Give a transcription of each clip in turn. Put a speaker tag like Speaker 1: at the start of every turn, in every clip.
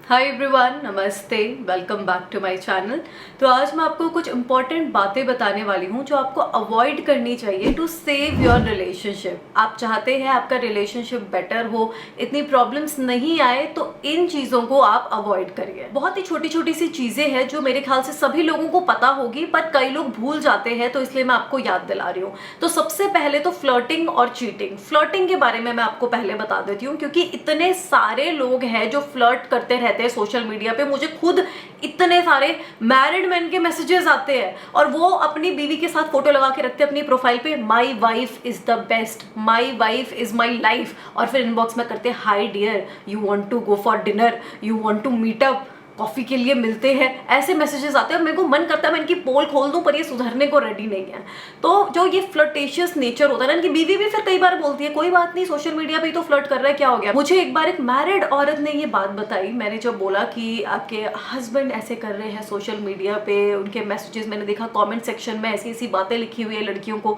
Speaker 1: हाय everyone, नमस्ते, welcome back to my channel. तो आज मैं आपको कुछ इंपॉर्टेंट बातें बताने वाली हूँ जो आपको अवॉइड करनी चाहिए टू सेव योर रिलेशनशिप। आप चाहते हैं आपका रिलेशनशिप बेटर हो, इतनी प्रॉब्लम्स नहीं आए, तो इन चीज़ों को आप अवॉइड करिए। बहुत ही छोटी छोटी सी चीज़ें हैं जो मेरे ख्याल से सभी लोगों को पता होगी, पर कई लोग भूल जाते हैं, तो इसलिए मैं आपको याद दिला रही हूँ। तो सबसे पहले तो फ्लर्टिंग और चीटिंग। फ्लर्टिंग के बारे में मैं आपको पहले बता देती हूँ, क्योंकि इतने सारे लोग हैं जो फ्लर्ट करते रहते हैं सोशल मीडिया पे। मुझे खुद इतने सारे मैरिड मैन के मैसेजेस आते हैं और वो अपनी बीवी के साथ फोटो लगा के रखते हैं अपनी प्रोफाइल पे, my wife is the best, my wife is my life, और फिर इनबॉक्स में करते हैं hi dear, you want to go for dinner, you want to meet up, coffee के लिए मिलते हैं। ऐसे मैसेजेस आते हैं और मेरे को मन करता है मैं इनकी पोल खोल दूं, पर ये सुधरने को रेडी नहीं है। तो जो ये फ्लर्टेशियस नेचर होता है ना, इनकी बीवी भी फिर कई बार बोलती है कोई बात नहीं, सोशल मीडिया पे ही तो फ्लर्ट कर रहा है, क्या हो गया। मुझे एक बार एक मैरिड औरत ने ये बात बताई। मैंने जब बोला कि आपके हस्बैंड ऐसे कर रहे हैं सोशल मीडिया पे, उनके मैसेजेस मैंने देखा कॉमेंट सेक्शन में ऐसी ऐसी बातें लिखी हुई है लड़कियों को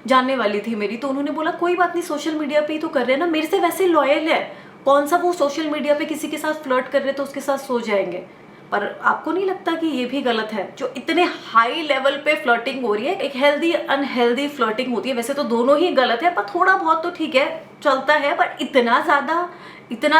Speaker 1: जानने वाली थी मेरी, तो उन्होंने बोला कोई बात नहीं, सोशल मीडिया पे ही तो कर रहे हैं ना, मेरे से वैसे लॉयल है, कौन सा वो सोशल मीडिया पे किसी के साथ फ्लर्ट कर रहे तो उसके साथ सो जाएंगे। पर आपको नहीं लगता कि ये भी गलत है? जो इतने हाई लेवल पे फ्लर्टिंग हो रही है, एक हेल्दी अनहेल्दी फ्लर्टिंग होती है, वैसे तो दोनों ही गलत है, पर थोड़ा बहुत तो ठीक है, चलता है, पर इतना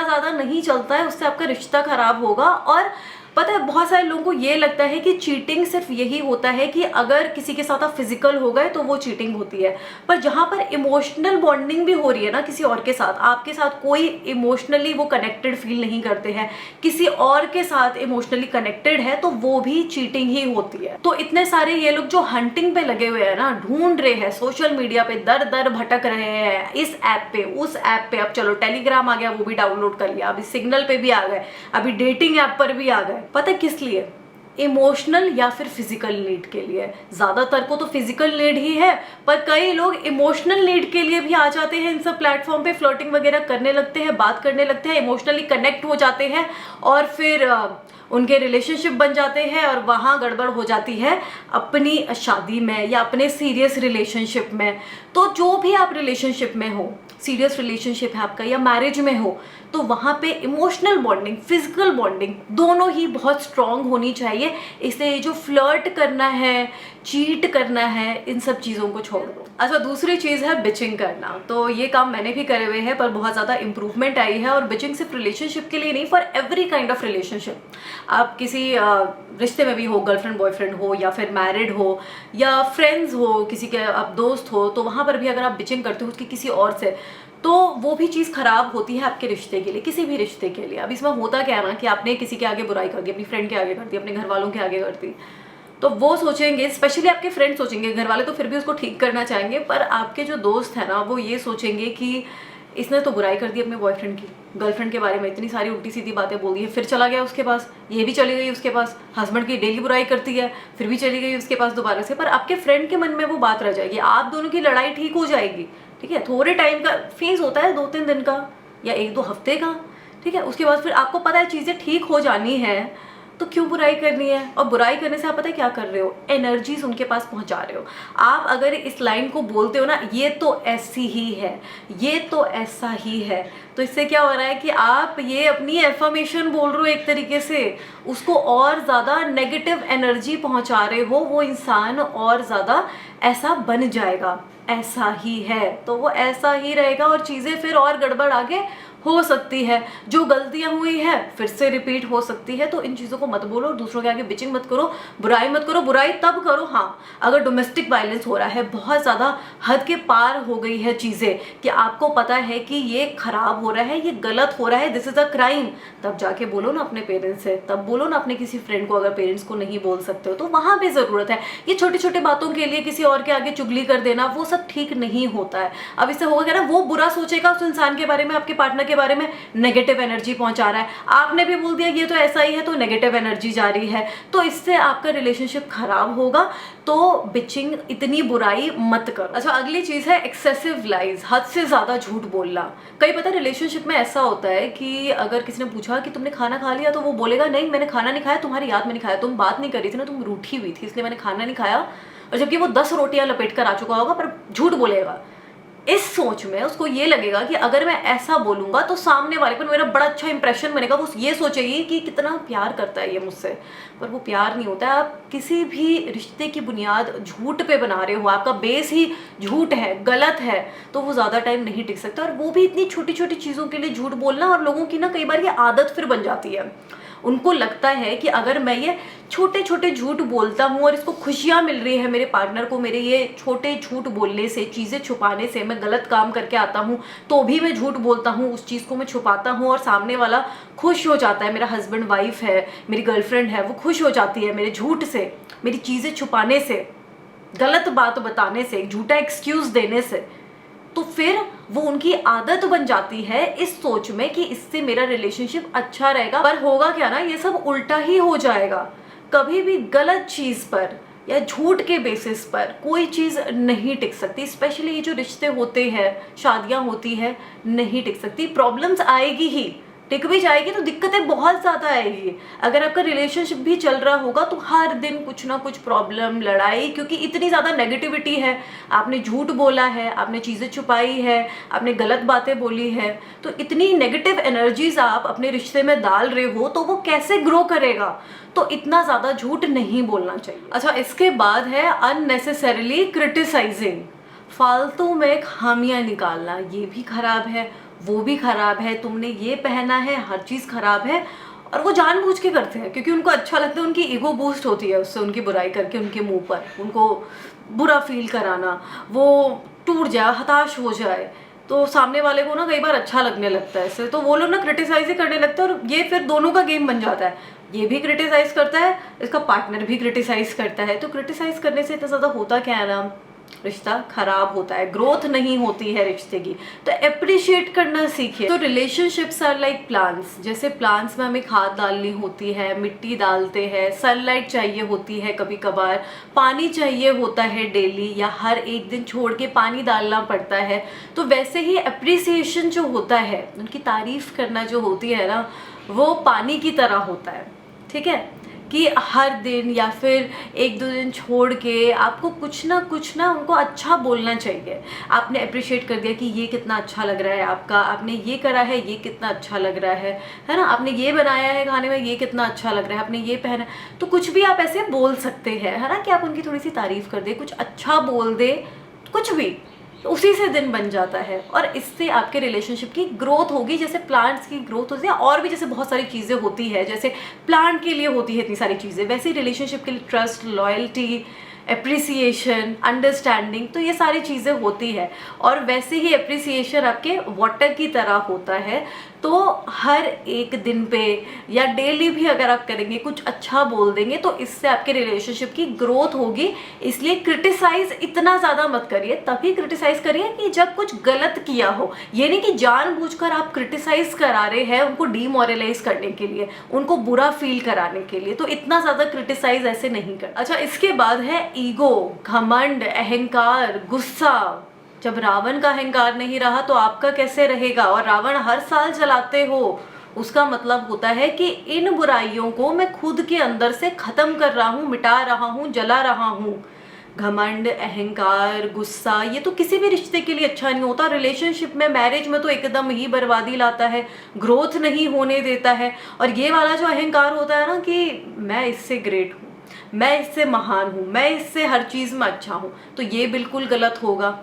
Speaker 1: ज्यादा नहीं चलता है, उससे आपका रिश्ता खराब होगा। और पता है बहुत सारे लोगों को ये लगता है कि चीटिंग सिर्फ यही होता है कि अगर किसी के साथ आप फिजिकल हो गए तो वो चीटिंग होती है, पर जहां पर इमोशनल बॉन्डिंग भी हो रही है ना किसी और के साथ, आपके साथ कोई इमोशनली वो कनेक्टेड फील नहीं करते हैं, किसी और के साथ इमोशनली कनेक्टेड है, तो वो भी चीटिंग ही होती है। तो इतने सारे ये लोग जो हंटिंग पे लगे हुए हैं ना, ढूंढ रहे हैं सोशल मीडिया पे, दर दर भटक रहे हैं, इस ऐप पे उस ऐप पे, अब चलो टेलीग्राम आ गया वो भी डाउनलोड कर लिया, अभी सिग्नल पे भी आ गए, अभी डेटिंग ऐप पर भी आ गए। पता है किस लिए? इमोशनल या फिर फिजिकल नीड के लिए। ज्यादातर को तो फिजिकल नीड ही है, पर कई लोग इमोशनल नीड के लिए भी आ जाते हैं इन सब प्लेटफॉर्म पे, फ्लर्टिंग वगैरह करने लगते हैं, बात करने लगते हैं, इमोशनली कनेक्ट हो जाते हैं, और फिर उनके रिलेशनशिप बन जाते हैं, और वहाँ गड़बड़ हो जाती है अपनी शादी में या अपने सीरियस रिलेशनशिप में। तो जो भी आप रिलेशनशिप में हो, सीरियस रिलेशनशिप है आपका या मैरिज में हो, तो वहाँ पे इमोशनल बॉन्डिंग, फिजिकल बॉन्डिंग दोनों ही बहुत स्ट्रांग होनी चाहिए। इसलिए जो फ्लर्ट करना है, चीट करना है, इन सब चीज़ों को छोड़ दो। अच्छा, दूसरी चीज़ है बिचिंग करना। तो ये काम मैंने भी करे हुए हैं, पर बहुत ज़्यादा इंप्रूवमेंट आई है। और बिचिंग सिर्फ रिलेशनशिप के लिए नहीं, for every kind of relationship. आप किसी रिश्ते में भी हो, गर्लफ्रेंड बॉयफ्रेंड हो, या फिर मैरिड हो, या फ्रेंड्स हो, किसी के आप दोस्त हो, तो वहाँ पर भी अगर आप बिचिंग करते हो उसकी किसी और से, तो वो भी चीज़ खराब होती है आपके रिश्ते के लिए, किसी भी रिश्ते के लिए। अब इसमें होता क्या है ना कि आपने किसी के आगे बुराई कर दी, अपनी फ्रेंड के आगे कर दी, अपने घर वालों के आगे कर दी, तो वो सोचेंगे, स्पेशली आपके फ्रेंड सोचेंगे, घर वाले तो फिर भी उसको ठीक करना चाहेंगे, पर आपके जो दोस्त है ना वो ये सोचेंगे कि इसने तो बुराई कर दी अपने बॉयफ्रेंड की, गर्लफ्रेंड के बारे में इतनी सारी उल्टी सीधी बातें बोल दी है, फिर चला गया उसके पास, ये भी चली गई उसके पास, हस्बैंड की डेली बुराई करती है, फिर भी चली गई उसके पास दोबारा से। पर आपके फ्रेंड के मन में वो बात रह जाएगी, आप दोनों की लड़ाई ठीक हो जाएगी, ठीक है, थोड़े टाइम का फेज होता है, 2-3 दिन का या 1-2 हफ्ते का, ठीक है, उसके बाद फिर आपको पता है चीज़ें ठीक हो जानी है, तो क्यों बुराई करनी है। और बुराई करने से आप पता है क्या कर रहे हो, एनर्जीज उनके पास पहुंचा रहे हो। आप अगर इस लाइन को बोलते हो ना, ये तो ऐसी ही है, ये तो ऐसा ही है, तो इससे क्या हो रहा है कि आप ये अपनी एफर्मेशन बोल रहे हो एक तरीके से, उसको और ज़्यादा नेगेटिव एनर्जी पहुंचा रहे हो, वो इंसान और ज़्यादा ऐसा बन जाएगा, ऐसा ही है, तो वो ऐसा ही रहेगा, और चीज़ें फिर और गड़बड़ आगे हो सकती है। जो गलतियां हुई है फिर से रिपीट हो सकती है। तो इन चीज़ों को मत बोलो, दूसरों के आगे बिचिंग मत करो, बुराई मत करो। बुराई तब करो हाँ अगर डोमेस्टिक वायलेंस हो रहा है, बहुत ज़्यादा हद के पार हो गई है चीज़ें, कि आपको पता है कि ये खराब हो रहा है, ये गलत हो रहा है, दिस इज़ अ क्राइम, तब जाके बोलो ना अपने पेरेंट्स से, तब बोलो ना अपने किसी फ्रेंड को। अगर पेरेंट्स को नहीं बोल सकते हो तो वहाँ भी ज़रूरत है। ये छोटी छोटी बातों के लिए किसी और के आगे चुगली कर देना, वो सब ठीक नहीं होता है। अब इससे होगा क्या ना, वो बुरा सोचेगा उस इंसान के बारे में, आपके पार्टनर के बारे में, नेगेटिव एनर्जी पहुंचा रहा है, आपने भी बोल दिया ये तो ऐसा ही है, तो नेगेटिव एनर्जी जा रही है, तो इससे आपका रिलेशनशिप खराब होगा। तो बिचिंग, इतनी बुराई मत करो। अच्छा, अगली चीज है एक्सेसिव लाइज, हद से ज्यादा झूठ बोलना। कई पता रिलेशनशिप में ऐसा होता है कि अगर किसी ने पूछा कि तुमने खाना खा लिया, तो वो बोलेगा नहीं मैंने खाना नहीं खाया, तुम्हारी याद में नहीं खाया, तुम बात नहीं कर रही थी ना, तुम रूठी हुई थी इसलिए मैंने खाना नहीं खाया, और जबकि वो 10 रोटियां लपेट कर आ चुका होगा, पर झूठ बोलेगा। इस सोच में उसको ये लगेगा कि अगर मैं ऐसा बोलूंगा तो सामने वाले पर मेरा बड़ा अच्छा इंप्रेशन बनेगा, वो ये सोचेगी कि कितना प्यार करता है ये मुझसे। पर वो प्यार नहीं होता है। आप किसी भी रिश्ते की बुनियाद झूठ पे बना रहे हो, आपका बेस ही झूठ है, गलत है, तो वो ज़्यादा टाइम नहीं टिक सकता। और वो भी इतनी छोटी छोटी चीज़ों के लिए झूठ बोलना, और लोगों की ना कई बार ये आदत फिर बन जाती है। उनको लगता है कि अगर मैं ये छोटे छोटे झूठ बोलता हूँ और इसको खुशियाँ मिल रही है मेरे पार्टनर को, मेरे ये छोटे झूठ बोलने से, चीज़ें छुपाने से, मैं गलत काम करके आता हूँ तो भी मैं झूठ बोलता हूँ, उस चीज़ को मैं छुपाता हूँ और सामने वाला खुश हो जाता है, मेरा हस्बैंड वाइफ है, मेरी गर्लफ्रेंड है, वो खुश हो जाती है मेरे झूठ से, मेरी चीज़ें छुपाने से, गलत बात बताने से, झूठा एक्सक्यूज़ देने से। तो फिर वो उनकी आदत बन जाती है इस सोच में कि इससे मेरा रिलेशनशिप अच्छा रहेगा। पर होगा क्या ना, ये सब उल्टा ही हो जाएगा। कभी भी गलत चीज़ पर या झूठ के बेसिस पर कोई चीज़ नहीं टिक सकती। स्पेशली ये जो रिश्ते होते हैं, शादियां होती है, नहीं टिक सकती। प्रॉब्लम्स आएगी ही, टिक भी जाएगी तो दिक्कतें बहुत ज़्यादा आएगी। अगर आपका रिलेशनशिप भी चल रहा होगा तो हर दिन कुछ ना कुछ प्रॉब्लम, लड़ाई, क्योंकि इतनी ज़्यादा नेगेटिविटी है। आपने झूठ बोला है, आपने चीज़ें छुपाई है, आपने गलत बातें बोली है, तो इतनी नेगेटिव एनर्जीज आप अपने रिश्ते में डाल रहे हो तो वो कैसे ग्रो करेगा। तो इतना ज़्यादा झूठ नहीं बोलना चाहिए। अच्छा, इसके बाद है अननेसेसरीली क्रिटिसाइजिंग। फालतू में खामियां निकालना, ये भी खराब है, वो भी खराब है, तुमने ये पहना है, हर चीज़ खराब है। और वो जानबूझ के करते हैं क्योंकि उनको अच्छा लगता है, उनकी ईगो बूस्ट होती है उससे, उनकी बुराई करके उनके मुंह पर उनको बुरा फील कराना, वो टूट जाए, हताश हो जाए, तो सामने वाले को ना कई बार अच्छा लगने लगता है इससे, तो वो लोग ना क्रिटिसाइज ही करने लगते हैं। और ये फिर दोनों का गेम बन जाता है, ये भी क्रिटिसाइज करता है, इसका पार्टनर भी क्रिटिसाइज करता है। तो क्रिटिसाइज करने से इतना ज़्यादा होता क्या है ना, रिश्ता खराब होता है, ग्रोथ नहीं होती है रिश्ते की। तो अप्रिशिएट करना सीखिए। तो रिलेशनशिप्स आर लाइक प्लांट्स। जैसे प्लांट्स में हमें खाद डालनी होती है, मिट्टी डालते हैं, सनलाइट चाहिए होती है, कभी कभार पानी चाहिए होता है डेली, या हर एक दिन छोड़ के पानी डालना पड़ता है। तो वैसे ही अप्रिसिएशन जो होता है, उनकी तारीफ करना जो होती है ना, वो पानी की तरह होता है। ठीक है, कि हर दिन या फिर एक दो दिन छोड़ के आपको कुछ ना उनको अच्छा बोलना चाहिए। आपने अप्रिशिएट कर दिया कि ये कितना अच्छा लग रहा है आपका, आपने ये करा है, ये कितना अच्छा लग रहा है ना, आपने ये बनाया है खाने में, ये कितना अच्छा लग रहा है, आपने ये पहना, तो कुछ भी आप ऐसे बोल सकते हैं, है ना, कि आप उनकी थोड़ी सी तारीफ कर दे, कुछ अच्छा बोल दे, कुछ भी, तो उसी से दिन बन जाता है। और इससे आपके रिलेशनशिप की ग्रोथ होगी, जैसे प्लांट्स की ग्रोथ होती है, और भी जैसे बहुत सारी चीज़ें होती है, जैसे प्लांट के लिए होती है इतनी सारी चीज़ें, वैसे ही रिलेशनशिप के लिए ट्रस्ट, लॉयल्टी, एप्रिसिएशन, अंडरस्टैंडिंग, तो ये सारी चीज़ें होती है। और वैसे ही एप्रिसिएशन आपके वाटर की तरह होता है। तो हर एक दिन पे या डेली भी अगर आप करेंगे, कुछ अच्छा बोल देंगे, तो इससे आपके रिलेशनशिप की ग्रोथ होगी। इसलिए क्रिटिसाइज इतना ज़्यादा मत करिए, तभी क्रिटिसाइज करिए कि जब कुछ गलत किया हो। ये नहीं कि जानबूझकर आप क्रिटिसाइज करा रहे हैं उनको डीमोरलाइज करने के लिए, उनको बुरा फील कराने के लिए, तो इतना ज़्यादा क्रिटिसाइज ऐसे नहीं कर। अच्छा, इसके बाद है ईगो, घमंड, अहंकार, गुस्सा। जब रावण का अहंकार नहीं रहा तो आपका कैसे रहेगा। और रावण हर साल जलाते हो, उसका मतलब होता है कि इन बुराइयों को मैं खुद के अंदर से खत्म कर रहा हूँ, मिटा रहा हूँ, जला रहा हूँ। घमंड, अहंकार, गुस्सा, ये तो किसी भी रिश्ते के लिए अच्छा नहीं होता। रिलेशनशिप में, मैरिज में तो एकदम ही बर्बादी लाता है, ग्रोथ नहीं होने देता है। और ये वाला जो अहंकार होता है ना कि मैं इससे ग्रेट हूँ, मैं इससे महान हूँ, मैं इससे हर चीज़ में अच्छा हूँ, तो ये बिल्कुल गलत होगा।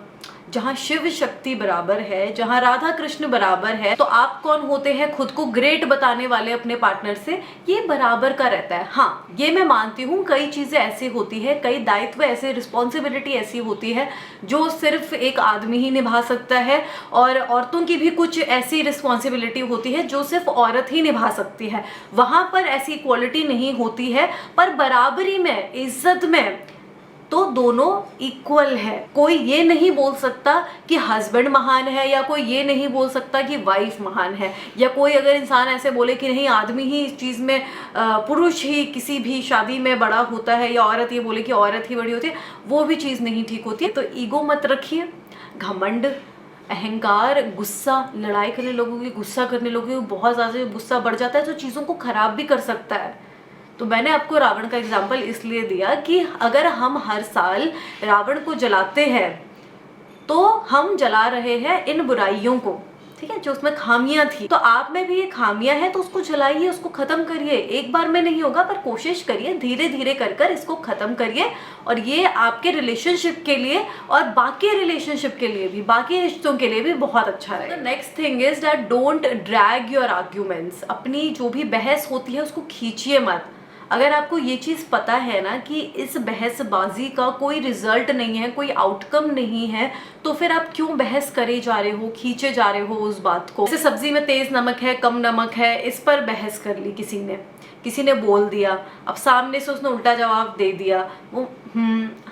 Speaker 1: जहाँ शिव शक्ति बराबर है, जहाँ राधा कृष्ण बराबर है, तो आप कौन होते हैं खुद को ग्रेट बताने वाले अपने पार्टनर से, ये बराबर का रहता है। हाँ, ये मैं मानती हूँ, कई चीज़ें ऐसी होती है, कई दायित्व ऐसे, रिस्पॉन्सिबिलिटी ऐसी होती है जो सिर्फ एक आदमी ही निभा सकता है, और औरतों की भी कुछ ऐसी रिस्पॉन्सिबिलिटी होती है जो सिर्फ औरत ही निभा सकती है। वहाँ पर ऐसी इक्वालिटी नहीं होती है, पर बराबरी में, इज्जत में तो दोनों इक्वल है। कोई ये नहीं बोल सकता कि हस्बैंड महान है, या कोई ये नहीं बोल सकता कि वाइफ महान है, या कोई अगर इंसान ऐसे बोले कि नहीं आदमी ही इस चीज़ में, पुरुष ही किसी भी शादी में बड़ा होता है, या औरत ये बोले कि औरत ही बड़ी होती है, वो भी चीज़ नहीं ठीक होती है। तो ईगो मत रखिए, घमंड, अहंकार, गुस्सा, लड़ाई करने लोगों की, गुस्सा करने लोगों की, बहुत ज़्यादा गुस्सा बढ़ जाता है तो चीज़ों को ख़राब भी कर सकता है। तो मैंने आपको रावण का एग्जाम्पल इसलिए दिया कि अगर हम हर साल रावण को जलाते हैं तो हम जला रहे हैं इन बुराइयों को, ठीक है, जो उसमें खामियां थी। तो आप में भी ये खामियां हैं तो उसको जलाइए, उसको खत्म करिए। एक बार में नहीं होगा, पर कोशिश करिए, धीरे धीरे कर कर इसको खत्म करिए। और ये आपके रिलेशनशिप के लिए और बाकी रिलेशनशिप के लिए भी, बाकी रिश्तों के लिए भी बहुत अच्छा रहेगा। Next thing is that don't drag your arguments. अपनी जो भी बहस होती है उसको खींचिए मत। अगर आपको ये चीज़ पता है ना कि इस बहसबाजी का कोई रिजल्ट नहीं है, कोई आउटकम नहीं है, तो फिर आप क्यों बहस करे जा रहे हो, खींचे जा रहे हो उस बात को। जैसे सब्जी में तेज नमक है, कम नमक है, इस पर बहस कर ली किसी ने बोल दिया, अब सामने से उसने उल्टा जवाब दे दिया, वो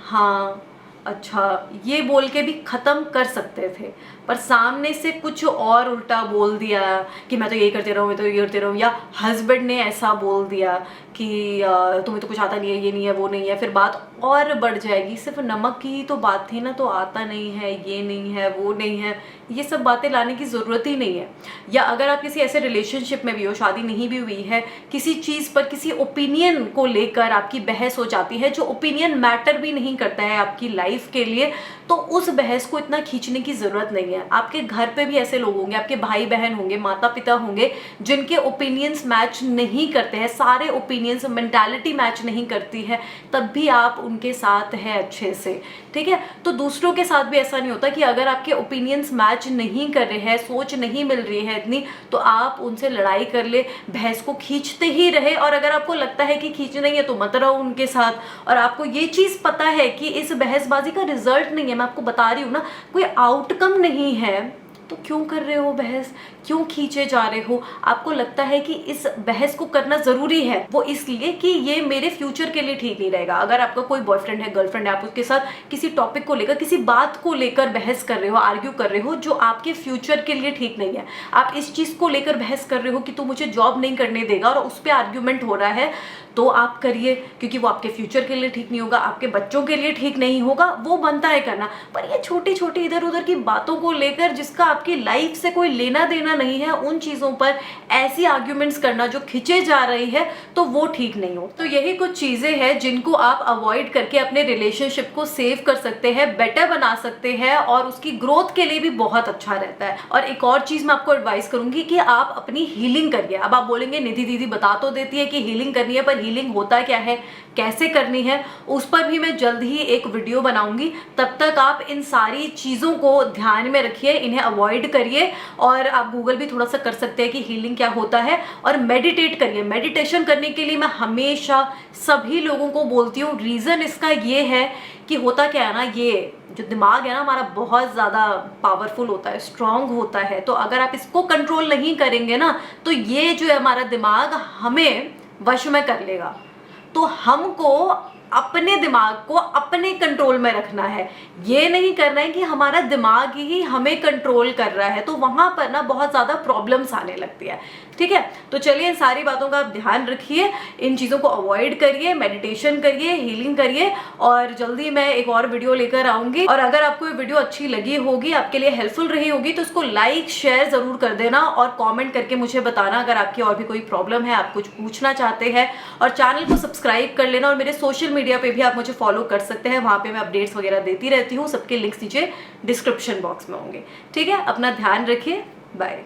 Speaker 1: हाँ अच्छा ये बोल के भी ख़त्म कर सकते थे, पर सामने से कुछ और उल्टा बोल दिया कि मैं तो ये करते रहूँ, मैं तो ये करते रहूँ, या हस्बैंड ने ऐसा बोल दिया कि तुम्हें तो कुछ आता नहीं है, ये नहीं है, वो नहीं है, फिर बात और बढ़ जाएगी। सिर्फ नमक की ही तो बात थी ना, तो आता नहीं है, ये नहीं है, वो नहीं है, ये सब बातें लाने की ज़रूरत ही नहीं है। या अगर आप किसी ऐसे रिलेशनशिप में भी हो, शादी नहीं भी हुई है, किसी चीज़ पर किसी ओपिनियन को लेकर आपकी बहस हो जाती है, जो ओपिनियन मैटर भी नहीं करता है आपकी लाइफ के लिए, तो उस बहस को इतना खींचने की ज़रूरत नहीं है। आपके घर पे भी ऐसे लोग होंगे, आपके भाई बहन होंगे, माता पिता होंगे, जिनके ओपिनियंस मैच नहीं करते हैं, सारे ओपिनियंस, मेंटालिटी मैच नहीं करती है, तब भी आप उनके साथ हैं अच्छे से, ठीक है। तो दूसरों के साथ भी ऐसा नहीं होता कि अगर आपके ओपिनियंस मैच नहीं कर रहे हैं, सोच नहीं मिल रही है इतनी, तो आप उनसे लड़ाई कर ले, बहस को खींचते ही रहे। और अगर आपको लगता है कि खींच नहीं है तो मत रहो उनके साथ। और आपको ये चीज़ पता है कि इस बहसबाजी का रिजल्ट नहीं है, मैं आपको बता रही हूँ ना, कोई आउटकम नहीं है, तो क्यों कर रहे हो बहस, क्यों खींचे जा रहे हो। आपको लगता है कि इस बहस को करना ज़रूरी है, वो इसलिए कि ये मेरे फ्यूचर के लिए ठीक नहीं रहेगा। अगर आपका कोई बॉयफ्रेंड है, गर्लफ्रेंड है, आप उसके साथ किसी टॉपिक को लेकर, किसी बात को लेकर बहस कर रहे हो, आर्ग्यू कर रहे हो, जो आपके फ्यूचर के लिए ठीक नहीं है, आप इस चीज़ को लेकर बहस कर रहे हो कि तू मुझे जॉब नहीं करने देगा, और उस पर आर्ग्यूमेंट हो रहा है, तो आप करिए, क्योंकि वो आपके फ्यूचर के लिए ठीक नहीं होगा, आपके बच्चों के लिए ठीक नहीं होगा, वो बनता है करना। पर ये छोटी छोटी इधर उधर की बातों को लेकर, जिसका आपकी लाइफ से कोई लेना देना नहीं है, उन चीज़ों पर ऐसी आर्ग्यूमेंट्स करना जो खिंचे जा रही है, तो वो ठीक नहीं हो। तो यही कुछ चीज़ें हैं जिनको आप अवॉइड करके अपने रिलेशनशिप को सेव कर सकते हैं, बेटर बना सकते हैं, और उसकी ग्रोथ के लिए भी बहुत अच्छा रहता है। और एक और चीज़ मैं आपको एडवाइस करूंगी कि आप अपनी हीलिंग करिए। अब आप बोलेंगे निधि दीदी बता तो देती है कि हीलिंग करनी है, पर हीलिंग होता क्या है, कैसे करनी है, उस पर भी मैं जल्द ही एक वीडियो बनाऊंगी। तब तक आप इन सारी चीज़ों को ध्यान में रखिए, इन्हें अवॉइड करिए, और आप गूगल भी थोड़ा सा कर सकते हैं कि हीलिंग क्या होता है, और मेडिटेट करिए। मेडिटेशन करने के लिए मैं हमेशा सभी लोगों को बोलती हूँ, रीज़न इसका ये है कि होता क्या है ना, ये जो दिमाग है ना हमारा, बहुत ज़्यादा पावरफुल होता है, स्ट्रांग होता है। तो अगर आप इसको कंट्रोल नहीं करेंगे ना, तो ये जो है हमारा दिमाग हमें वश में कर लेगा। तो हमको अपने दिमाग को अपने कंट्रोल में रखना है, ये नहीं करना है कि हमारा दिमाग ही हमें कंट्रोल कर रहा है, तो वहां पर ना बहुत ज़्यादा प्रॉब्लम्स आने लगती है, ठीक है। तो चलिए इन सारी बातों का आप ध्यान रखिए, इन चीज़ों को अवॉइड करिए, मेडिटेशन करिए, हीलिंग करिए, और जल्दी मैं एक और वीडियो लेकर आऊँगी। और अगर आपको ये वीडियो अच्छी लगी होगी, आपके लिए हेल्पफुल रही होगी, तो इसको लाइक शेयर ज़रूर कर देना, और कॉमेंट करके मुझे बताना अगर आपकी और भी कोई प्रॉब्लम है, आप कुछ पूछना चाहते हैं। और चैनल को सब्सक्राइब कर लेना, और मेरे सोशल मीडिया पे भी आप मुझे फॉलो कर सकते हैं, वहाँ पे मैं अपडेट्स वगैरह देती रहती हूँ। सबके लिंक्स नीचे डिस्क्रिप्शन बॉक्स में होंगे, ठीक है। अपना ध्यान रखिए, बाय।